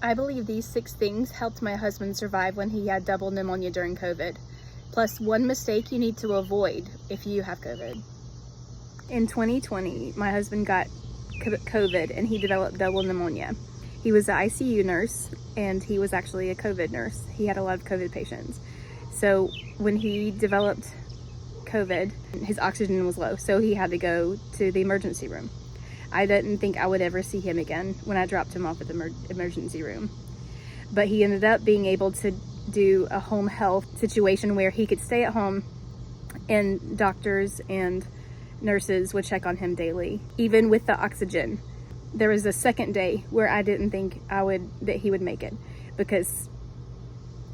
I believe these 6 things helped my husband survive when he had double pneumonia during COVID. Plus 1 mistake you need to avoid if you have COVID. In 2020, my husband got COVID and he developed double pneumonia. He was an ICU nurse and he was actually a COVID nurse. He had a lot of COVID patients. So when he developed COVID, his oxygen was low, so he had to go to the emergency room. I didn't think I would ever see him again when I dropped him off at the emergency room. But he ended up being able to do a home health situation where he could stay at home and doctors and nurses would check on him daily, even with the oxygen. There was a second day where I didn't think that he would make it, because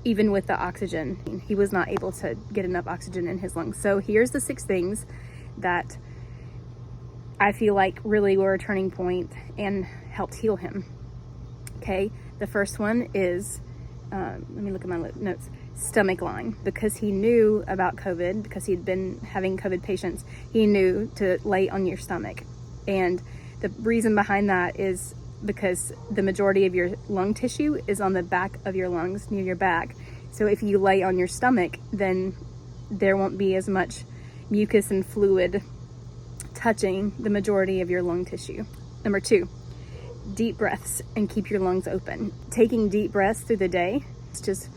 even with the oxygen, he was not able to get enough oxygen in his lungs. So here's the 6 things that I feel like really were a turning point and helped heal him. Okay, the first one is, let me look at my notes, stomach line. Because he knew about COVID, because he'd been having COVID patients, he knew to lay on your stomach. And the reason behind that is because the majority of your lung tissue is on the back of your lungs, near your back. So if you lay on your stomach, then there won't be as much mucus and fluid touching the majority of your lung tissue. Number 2, deep breaths and keep your lungs open. Taking deep breaths through the day, it's just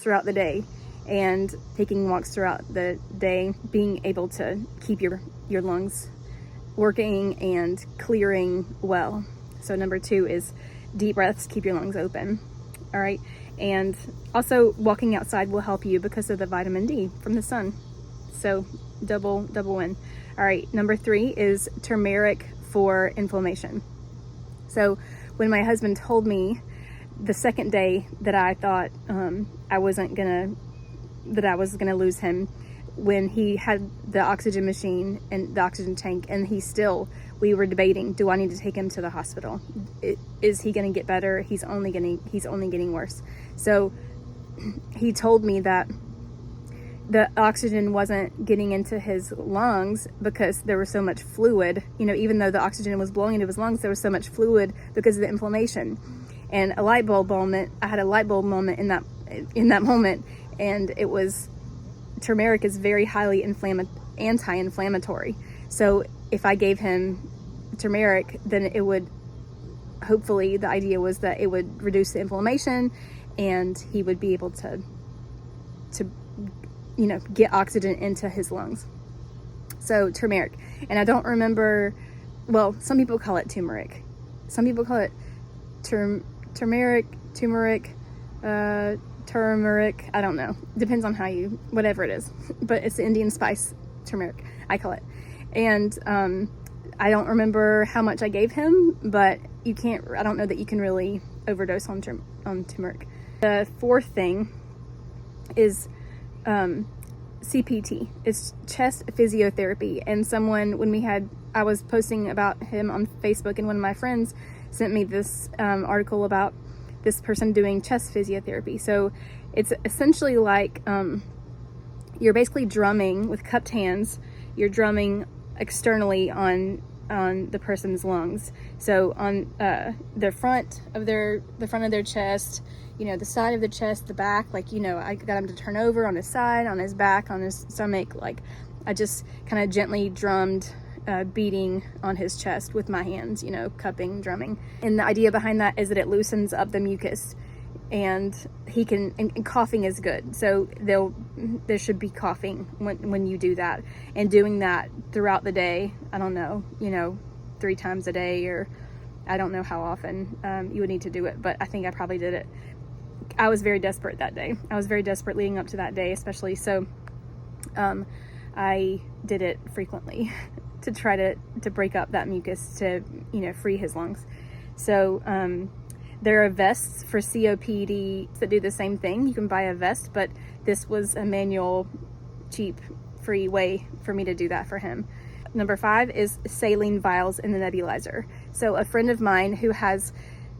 throughout the day, and taking walks throughout the day, being able to keep your lungs working and clearing well. So number 2 is deep breaths, keep your lungs open. All right. And also walking outside will help you because of the vitamin D from the sun. So double win. All right. Number 3 is turmeric for inflammation. So when my husband told me the second day that I thought I was gonna lose him, when he had the oxygen machine and the oxygen tank, and we were debating, do I need to take him to the hospital? Is he going to get better? He's only getting worse. So he told me that the oxygen wasn't getting into his lungs because there was so much fluid. Even though the oxygen was blowing into his lungs, there was so much fluid because of the inflammation. And I had a light bulb moment in that moment, and it was, turmeric is very highly anti-inflammatory. So if I gave him turmeric, then it would, hopefully the idea was that it would reduce the inflammation and he would be able to get oxygen into his lungs. So turmeric. And I don't remember, well, some people call it turmeric. Some people call it turmeric, I don't know. Depends on whatever it is. But it's the Indian spice turmeric, I call it. And I don't remember how much I gave him, but I don't know that you can really overdose on turmeric. The 4th thing is CPT. It's chest physiotherapy. And I was posting about him on Facebook, and one of my friends sent me this article about this person doing chest physiotherapy. So it's essentially like you're basically drumming with cupped hands. You're drumming externally on the person's lungs. So on the front of their chest, the side of the chest, the back. I got him to turn over on his side, on his back, on his stomach. I just kind of gently drummed, beating on his chest with my hands, cupping, drumming. And the idea behind that is that it loosens up the mucus, and and coughing is good. So there should be coughing when you do that, and doing that throughout the day. I don't know, 3 times a day, or I don't know how often you would need to do it, but I think I probably did it. I was very desperate that day. I was very desperate leading up to that day, especially. So I did it frequently to try to break up that mucus to, free his lungs. So there are vests for COPD that do the same thing. You can buy a vest, but this was a manual, cheap, free way for me to do that for him. Number 5 is saline vials in the nebulizer. So a friend of mine who has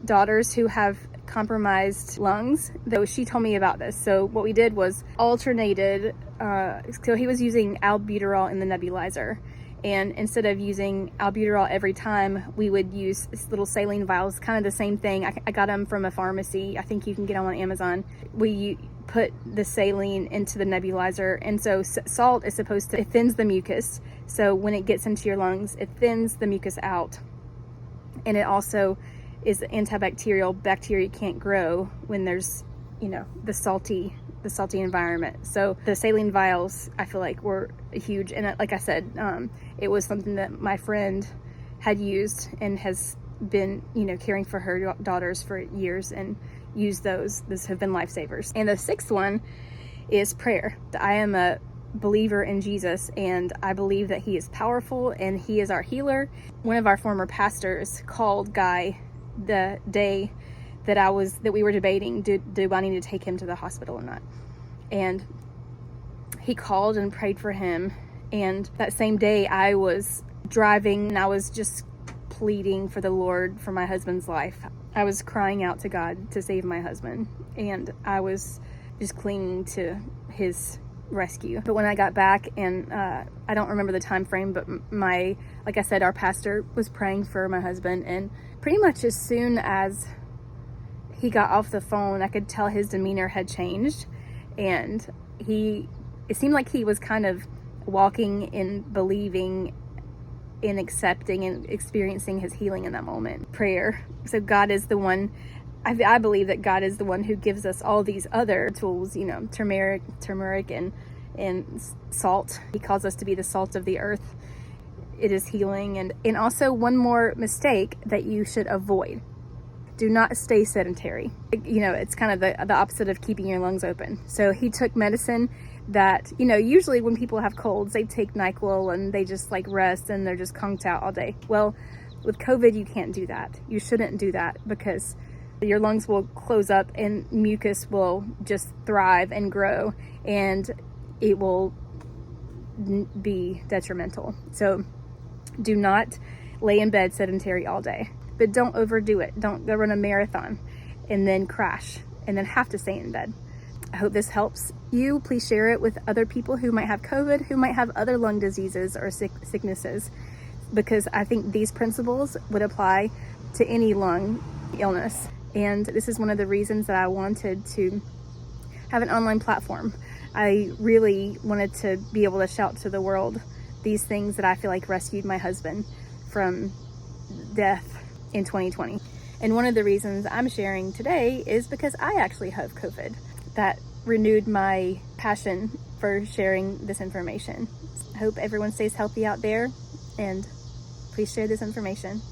daughters who have compromised lungs, though, she told me about this. So what we did was alternated. So he was using albuterol in the nebulizer, And instead of using albuterol every time, we would use little saline vials, kind of the same thing. I got them from a pharmacy. I think you can get them on Amazon. We put the saline into the nebulizer, and so salt is supposed to, it thins the mucus. So when it gets into your lungs, it thins the mucus out. And it also is antibacterial. Bacteria can't grow when there's, you know, the salty environment. So the saline vials, I feel like, were huge. And like I said, it was something that my friend had used and has been, you know, caring for her daughters for years and used those. Those have been lifesavers. And the sixth one is prayer. I am a believer in Jesus, and I believe that he is powerful and he is our healer. One of our former pastors called Guy the day that we were debating, do I need to take him to the hospital or not? And he called and prayed for him. And that same day I was driving and I was just pleading for the Lord for my husband's life. I was crying out to God to save my husband, and I was just clinging to his rescue. But when I got back, and I don't remember the time frame, but like I said, our pastor was praying for my husband, and pretty much as soon as he got off the phone, I could tell his demeanor had changed, and it seemed like he was kind of walking in believing in accepting and experiencing his healing in that moment. Prayer. So God is the one, I believe that God is the one who gives us all these other tools, you know, turmeric and salt. He calls us to be the salt of the earth. It is healing. And also one more mistake that you should avoid. Do not stay sedentary. You know, it's kind of the opposite of keeping your lungs open. So he took medicine that, you know, usually when people have colds, they take NyQuil and they just like rest and they're just conked out all day. Well, with COVID, you can't do that. You shouldn't do that, because your lungs will close up and mucus will just thrive and grow, and it will be detrimental. So do not lay in bed sedentary all day, but don't overdo it. Don't go run a marathon and then crash and then have to stay in bed. I hope this helps you. Please share it with other people who might have COVID, who might have other lung diseases or sicknesses, because I think these principles would apply to any lung illness. And this is one of the reasons that I wanted to have an online platform. I really wanted to be able to shout to the world these things that I feel like rescued my husband from death in 2020. And one of the reasons I'm sharing today is because I actually have COVID. That renewed my passion for sharing this information. I hope everyone stays healthy out there, and please share this information.